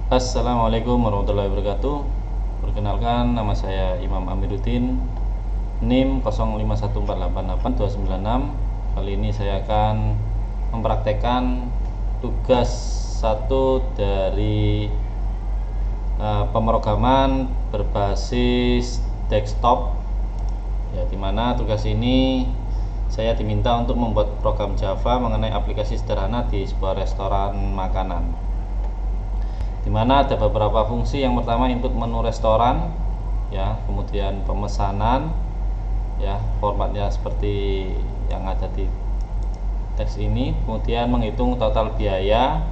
Assalamualaikum warahmatullahi wabarakatuh. Perkenalkan, nama saya Imam Amiruddin, NIM 0514882996. Kali ini saya akan mempraktekkan tugas satu dari pemrograman berbasis desktop, ya, dimana tugas ini saya diminta untuk membuat program Java mengenai aplikasi sederhana di sebuah restoran makanan, di mana ada beberapa fungsi. Yang pertama, input menu restoran, ya, kemudian pemesanan, ya, formatnya seperti yang ada di teks ini. Kemudian menghitung total biaya,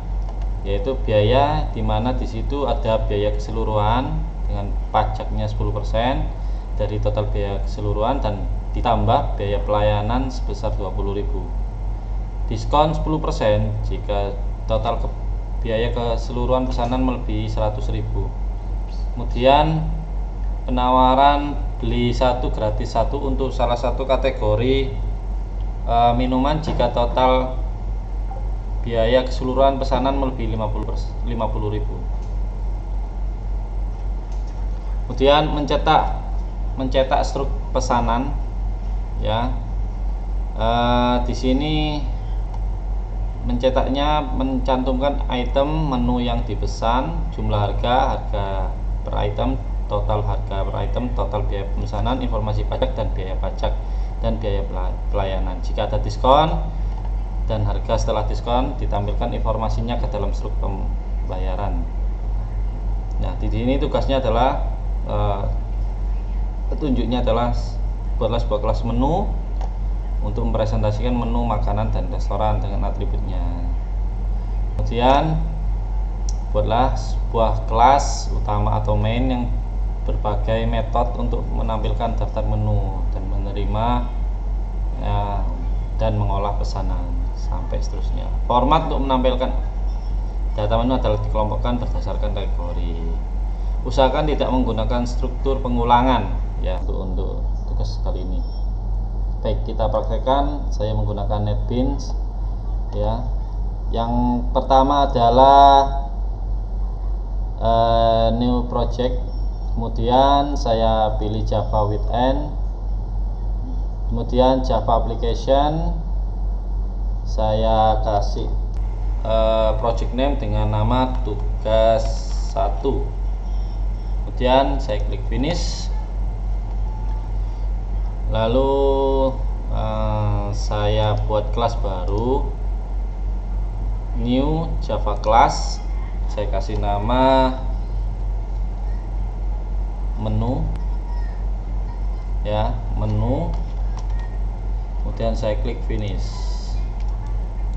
yaitu biaya di mana di situ ada biaya keseluruhan dengan pajaknya 10% dari total biaya keseluruhan dan ditambah biaya pelayanan sebesar 20.000. Diskon 10% jika total biaya keseluruhan pesanan melebihi 100.000. Kemudian penawaran beli satu gratis satu untuk salah satu kategori minuman jika total biaya keseluruhan pesanan melebihi 50.000. Kemudian mencetak struk pesanan, ya. Di sini mencetaknya mencantumkan item, menu yang dipesan, jumlah harga per item, total harga per item, total biaya pemesanan, informasi pajak dan biaya pajak dan biaya pelayanan. Jika ada diskon dan harga setelah diskon, ditampilkan informasinya ke dalam struk pembayaran. Nah, di sini tugasnya adalah petunjuknya adalah buatlah sebuah kelas menu untuk mempresentasikan menu makanan dan restoran dengan atributnya. Kemudian buatlah sebuah kelas utama atau main yang berbagai metode untuk menampilkan daftar menu dan menerima, ya, dan mengolah pesanan sampai seterusnya. Format untuk menampilkan data menu adalah dikelompokkan berdasarkan kategori. Usahakan tidak menggunakan struktur pengulangan, ya, untuk tugas kali ini. Baik, kita praktekkan. Saya menggunakan NetBeans, ya. Yang pertama adalah new project. Kemudian saya pilih Java Weekend. Kemudian Java application. Saya kasih project name dengan nama tugas 1. Kemudian saya klik finish. Lalu saya buat kelas baru, new Java class. Saya kasih nama menu, ya, menu. Kemudian saya klik finish.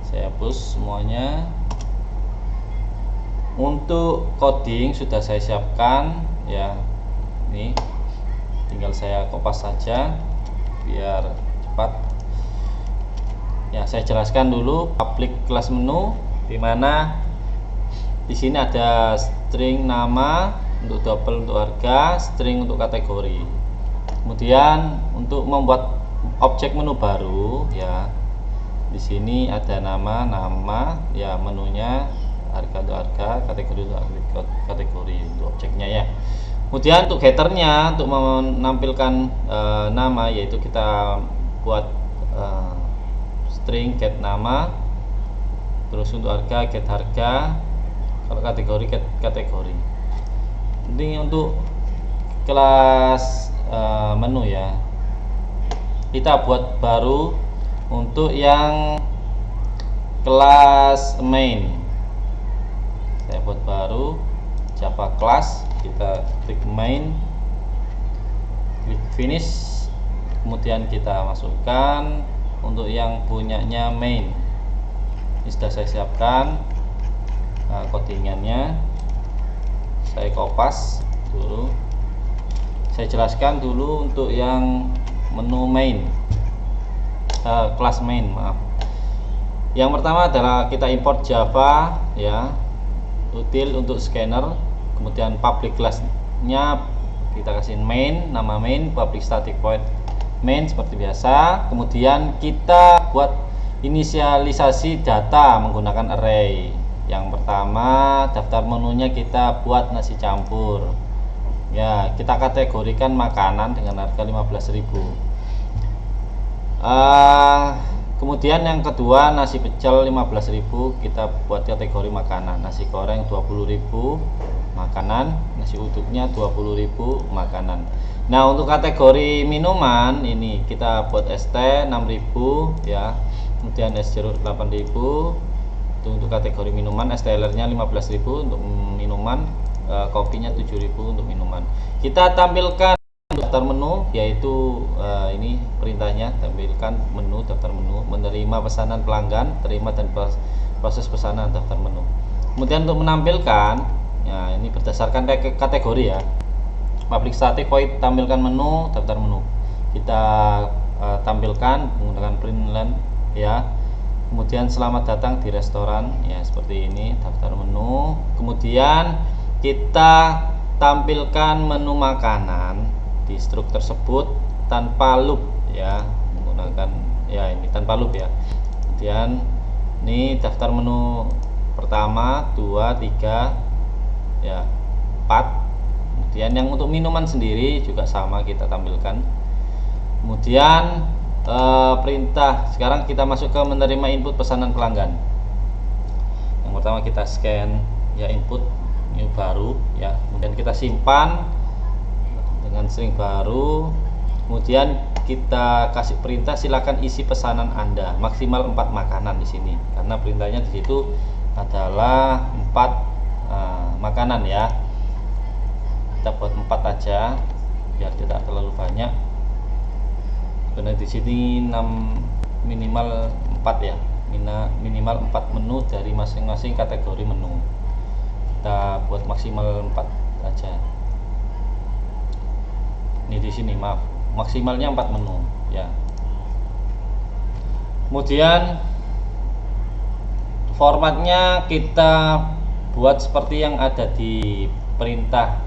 Saya hapus semuanya. Untuk coding sudah saya siapkan, ya. Ini tinggal saya kopas saja biar cepat. Ya, saya jelaskan dulu public class menu, di mana di sini ada string nama untuk double untuk harga, string untuk kategori. Kemudian untuk membuat objek menu baru, ya, di sini ada nama, ya, menunya, harga untuk harga, kategori untuk kategori untuk objeknya, ya. Kemudian untuk headernya, untuk menampilkan nama, yaitu kita buat string get nama, terus untuk harga get harga, kalau kategori get kategori. Ini untuk kelas menu, ya. Kita buat baru untuk yang kelas main. Saya buat baru Java class, kita klik main, klik finish. Kemudian kita masukkan untuk yang punyanya main. Ini sudah saya siapkan codingannya. Saya kopas dulu. Saya jelaskan dulu untuk yang menu main, kelas main, maaf. Yang pertama adalah kita import Java, ya, util untuk scanner. Kemudian public class-nya kita kasih main, nama main, public static void main seperti biasa. Kemudian kita buat inisialisasi data menggunakan array. Yang pertama, daftar menunya kita buat nasi campur. Ya, kita kategorikan makanan dengan harga 15.000. Kemudian yang kedua, nasi pecel 15.000, kita buat kategori makanan. Nasi goreng 20.000 makanan, nasi uduknya 20.000 makanan. Nah, untuk kategori minuman ini kita buat es teh 6.000 ya. Kemudian es jeruk 8.000. Itu untuk kategori minuman, es telernya 15.000 untuk minuman, kopinya 7.000 untuk minuman. Kita tampilkan daftar menu, yaitu ini perintahnya, tampilkan menu, daftar menu, menerima pesanan pelanggan, terima dan proses pesanan, daftar menu. Kemudian untuk menampilkan, ya ini berdasarkan kategori ya. Public static void, tampilkan menu, daftar menu. Kita tampilkan menggunakan print line ya. Kemudian selamat datang di restoran, ya seperti ini, daftar menu. Kemudian kita tampilkan menu makanan di struk tersebut tanpa loop ya, menggunakan ya ini tanpa loop ya. Kemudian ini daftar menu pertama, 2, 3 ya, 4. Kemudian yang untuk minuman sendiri juga sama kita tampilkan. Kemudian perintah, sekarang kita masuk ke menerima input pesanan pelanggan. Yang pertama kita scan ya, input new baru ya, kemudian kita simpan dengan string baru. Kemudian kita kasih perintah, silakan isi pesanan Anda, maksimal 4 makanan di sini karena perintahnya di situ adalah 4 makanan ya. Kita buat 4 aja biar tidak terlalu banyak. Karena di sini 6, minimal 4 ya, minimal 4 menu dari masing-masing kategori menu. Kita buat maksimal 4 aja. Ini di sini maaf, maksimalnya 4 menu ya. Kemudian formatnya kita buat seperti yang ada di perintah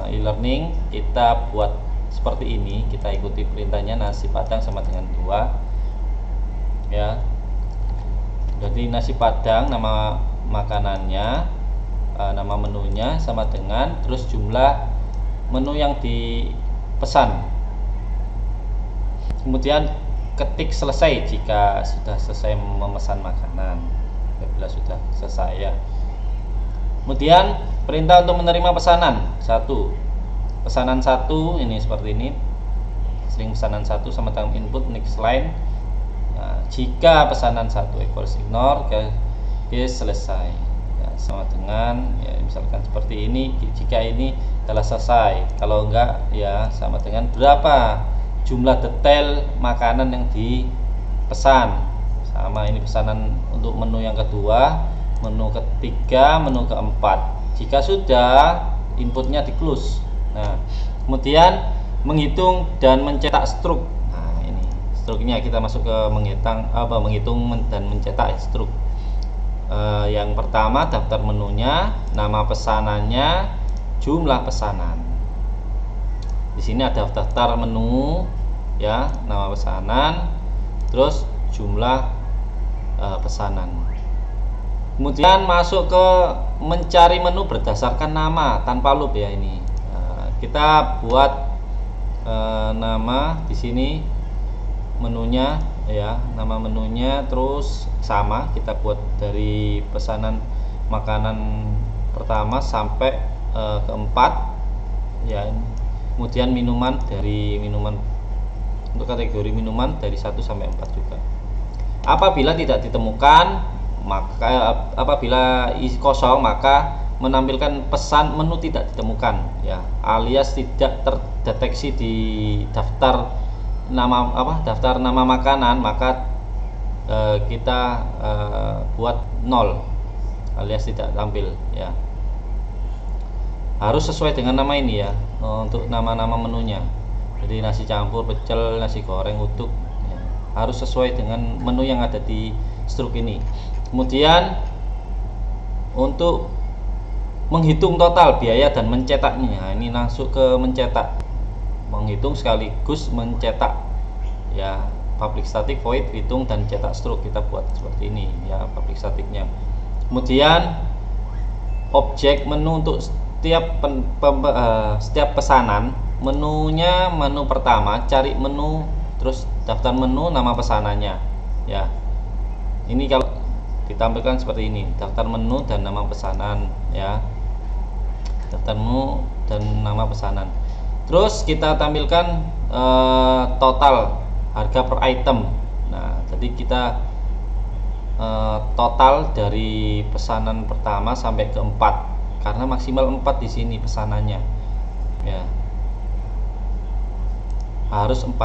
e-learning. Kita buat seperti ini, kita ikuti perintahnya, nasi padang sama dengan 2 ya. Jadi nasi padang nama makanannya, nama menunya sama dengan, terus jumlah menu yang dipesan. Kemudian ketik selesai jika sudah selesai memesan makanan, bila sudah selesai ya. Kemudian perintah untuk menerima pesanan 1. Pesanan 1 ini seperti ini, string pesanan 1 sama dengan input next line. Nah, jika pesanan 1 equals ignore, oke selesai ya, sama dengan ya, misalkan seperti ini, jika ini telah selesai. Kalau enggak ya sama dengan berapa jumlah detail makanan yang dipesan. Sama ini pesanan untuk menu yang kedua, menu ketiga, menu keempat. Jika sudah, inputnya di close. Nah, kemudian menghitung dan mencetak struk. Nah, ini struknya kita masuk ke menghitung dan mencetak struk. Yang pertama daftar menunya, nama pesanannya, jumlah pesanan. Di sini ada daftar menu ya, nama pesanan, terus jumlah pesanan. Kemudian masuk ke mencari menu berdasarkan nama tanpa loop ya ini. Kita buat nama di sini menunya ya, nama menunya, terus sama kita buat dari pesanan makanan pertama sampai keempat ya. Kemudian minuman, dari minuman, untuk kategori minuman dari 1 sampai 4 juga. Apabila tidak ditemukan, maka apabila kosong, maka menampilkan pesan menu tidak ditemukan ya, alias tidak terdeteksi di daftar nama makanan, maka kita buat 0 alias tidak tampil ya. Harus sesuai dengan nama ini ya, untuk nama-nama menunya. Jadi nasi campur, pecel, nasi goreng, uduk ya, harus sesuai dengan menu yang ada di struk ini. Kemudian untuk menghitung total biaya dan mencetaknya, ini langsung ke mencetak, menghitung sekaligus mencetak ya. Public static void hitung dan cetak struk, kita buat seperti ini ya public staticnya. Kemudian objek menu untuk setiap pesanan, menunya menu pertama, cari menu, terus daftar menu, nama pesanannya ya. Ini kalau ditampilkan seperti ini, daftar menu dan nama pesanan ya, daftar menu dan nama pesanan. Terus kita tampilkan total harga per item. Nah, jadi kita total dari pesanan pertama sampai ke 4, karena maksimal 4 di sini pesanannya ya, harus 4.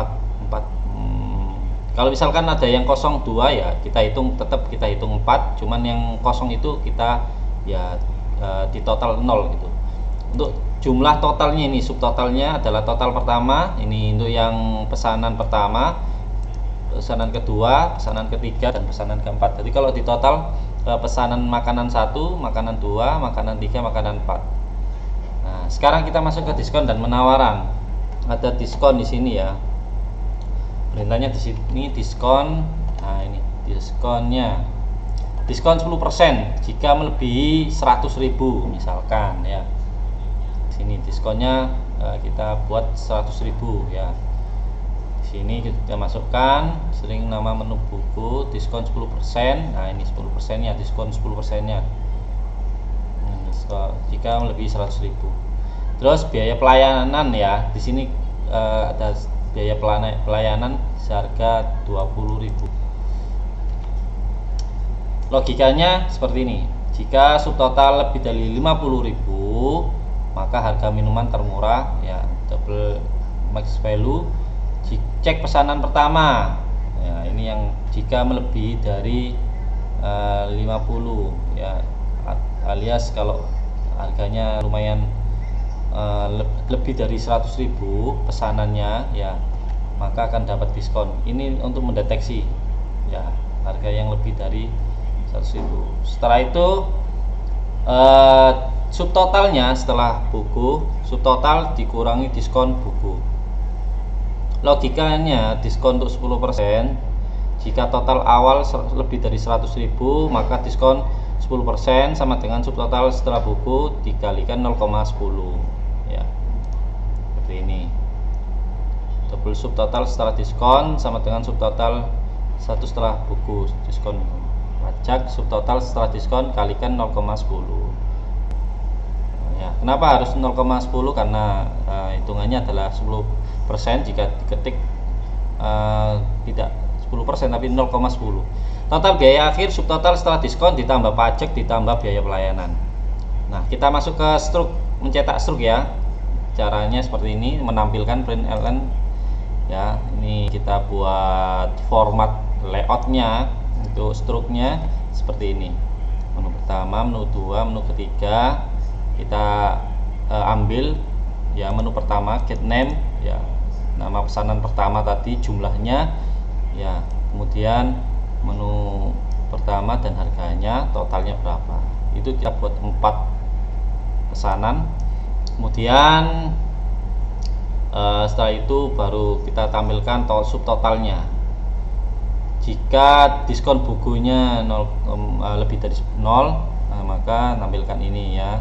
Kalau misalkan ada yang 02 ya kita hitung, tetap kita hitung 4, cuman yang kosong itu kita ya di total 0 gitu. Untuk jumlah totalnya ini, subtotalnya adalah total pertama, ini untuk yang pesanan pertama, pesanan kedua, pesanan ketiga, dan pesanan keempat. Jadi kalau di total pesanan makanan 1, makanan 2, makanan 3, makanan 4. Nah, sekarang kita masuk ke diskon dan penawaran. Ada diskon di sini ya. Perintahnya di sini diskon. Nah, ini diskonnya. Diskon 10% jika melebihi 100.000 misalkan ya. Sini diskonnya kita buat 100.000 ya. Di sini kita masukkan sering nama menu buku, diskon 10%. Nah, ini 10%-nya, diskon 10%-nya. Jika melebihi 100.000. Terus biaya pelayanan ya. Di sini ada biaya pelayanan seharga 20.000. Logikanya seperti ini. Jika subtotal lebih dari 50.000, maka harga minuman termurah ya, double max value. Cek pesanan pertama ya, ini yang jika melebihi dari 50 ya, alias kalau harganya lumayan lebih dari 100.000 pesanannya ya, maka akan dapat diskon. Ini untuk mendeteksi ya harga yang lebih dari 100.000. Setelah itu subtotalnya, setelah buku, subtotal dikurangi diskon buku. Logikanya diskon untuk 10%, jika total awal lebih dari 100.000, maka diskon 10% sama dengan subtotal setelah buku dikalikan 0,10 ya, seperti ini. Double subtotal setelah diskon sama dengan subtotal 1 setelah buku diskon. Pajak subtotal setelah diskon kalikan 0,10 ya. Kenapa harus 0,10? Karena hitungannya adalah 10% jika diketik tidak 10% tapi 0,10. Total biaya akhir subtotal setelah diskon ditambah pajak ditambah biaya pelayanan. Nah, kita masuk ke struk, mencetak struk ya. Caranya seperti ini, menampilkan print ln ya. Ini kita buat format layoutnya untuk struknya seperti ini. Menu pertama, menu 2, menu ketiga kita ambil ya. Menu pertama get name ya, nama pesanan pertama tadi, jumlahnya ya, kemudian menu pertama dan harganya, totalnya berapa. Itu kita buat 4 pesanan. Kemudian setelah itu baru kita tampilkan subtotalnya. Jika diskon bukunya lebih dari 0, maka tampilkan ini ya,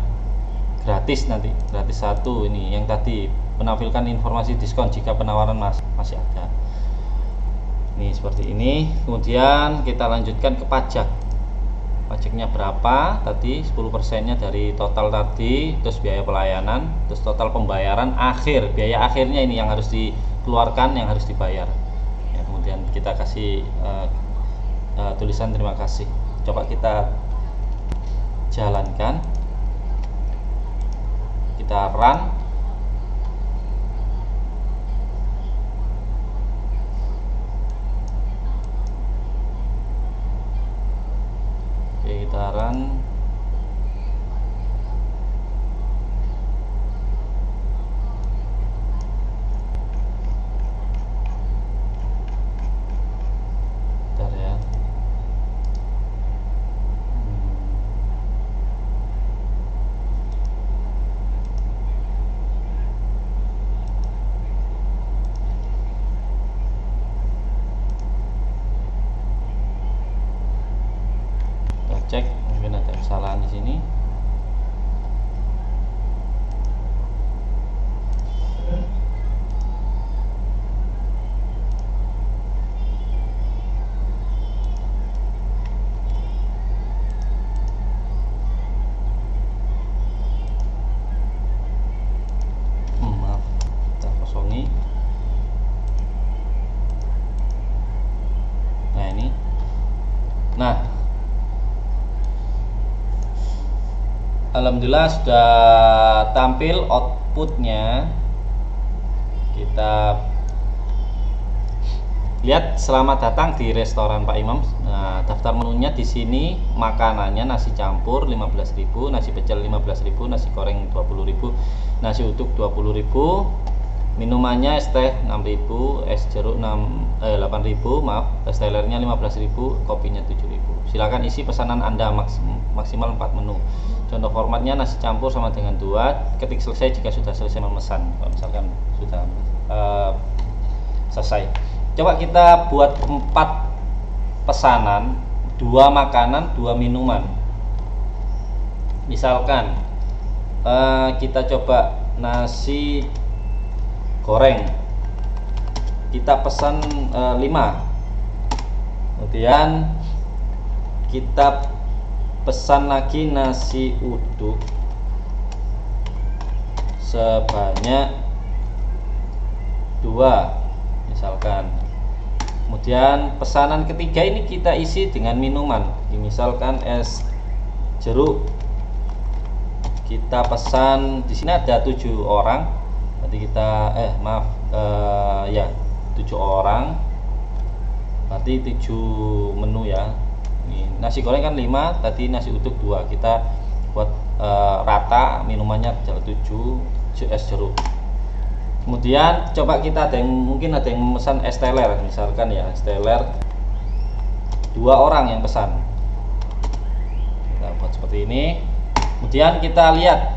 gratis, nanti gratis 1. Ini yang tadi menampilkan informasi diskon jika penawaran masih ada. Ini seperti ini. Kemudian kita lanjutkan ke pajak. Pajaknya berapa tadi? 10%-nya dari total tadi, terus biaya pelayanan, terus total pembayaran akhir. Biaya akhirnya ini yang harus dikeluarkan, yang harus dibayar ya. Kemudian kita kasih tulisan terima kasih. Coba kita jalankan, kita run. Oke, kita run. Bentar ya. Alhamdulillah sudah tampil outputnya. Kita lihat, selamat datang di restoran Pak Imam. Nah, daftar menunya di sini. Makanannya nasi campur 15.000, nasi pecel 15.000, nasi goreng 20.000, nasi uduk 20.000, minumannya es teh 6.000, es jeruk 8.000, maaf, es telernya 15.000, kopinya 7.000. Silakan isi pesanan Anda maksimal 4 menu. Contoh formatnya nasi campur sama dengan 2, ketik selesai jika sudah selesai memesan. Kalau misalkan sudah selesai. Coba kita buat 4 pesanan, 2 makanan, 2 minuman. Misalkan kita coba nasi goreng, kita pesan 5. Kemudian kita pesan lagi nasi uduk sebanyak 2 misalkan. Kemudian pesanan ketiga ini kita isi dengan minuman, misalkan es jeruk. Kita pesan, di sini ada 7 orang. Berarti kita 7 orang. Berarti 7 menu ya. Ini nasi goreng kan 5, tadi nasi uduk 2. Kita buat rata, minumannya adalah 7 es jeruk. Kemudian coba kita mungkin ada yang memesan es teler, misalkan ya, es teler 2 orang yang pesan. Kita buat seperti ini. Kemudian kita lihat.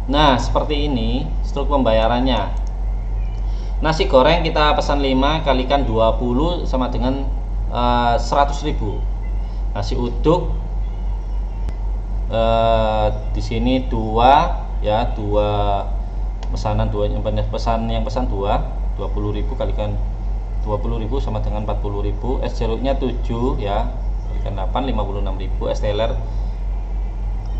Nah, seperti ini struk pembayarannya. Nasi goreng kita pesan 5 kalikan 20 sama dengan 100.000. Nasi uduk di sini 2 ya, 2 pesanan, 2 yang pesan 20.000 kalikan 20.000 sama dengan 40.000. Es jeruknya 7 ya, kalikan 8 56.000. Es teler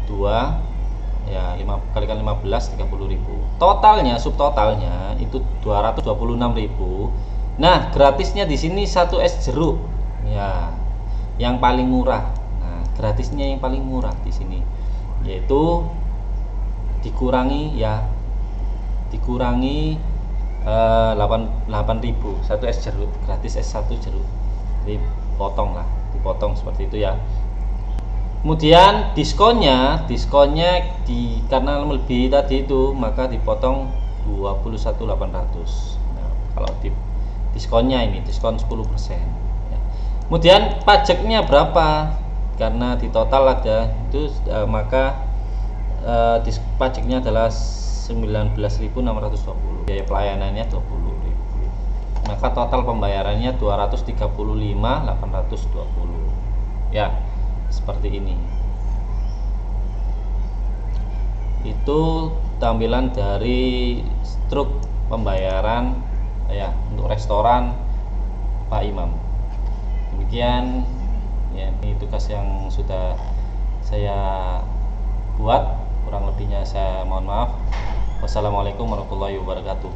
2 ya, 5 kalikan 15 30.000. Totalnya, subtotalnya itu 226.000. Nah, gratisnya di sini 1 es jeruk ya, yang paling murah. Nah, gratisnya yang paling murah di sini, yaitu dikurangi 8.000, 1 es jeruk gratis, es 1 jeruk dipotong seperti itu ya. Kemudian diskonnya karena lebih tadi itu, maka dipotong 21.800. Nah, kalau di diskonnya ini diskon 10% ya. Kemudian pajaknya berapa? Karena di total ada itu maka pajaknya adalah 19.620. Biaya pelayanannya 20.000. Maka total pembayarannya 235.820 ya. Seperti ini. Itu tampilan dari struk pembayaran ya untuk restoran Pak Imam. Demikian ya, ini tugas yang sudah saya buat. Kurang lebihnya saya mohon maaf. Wassalamualaikum warahmatullahi wabarakatuh.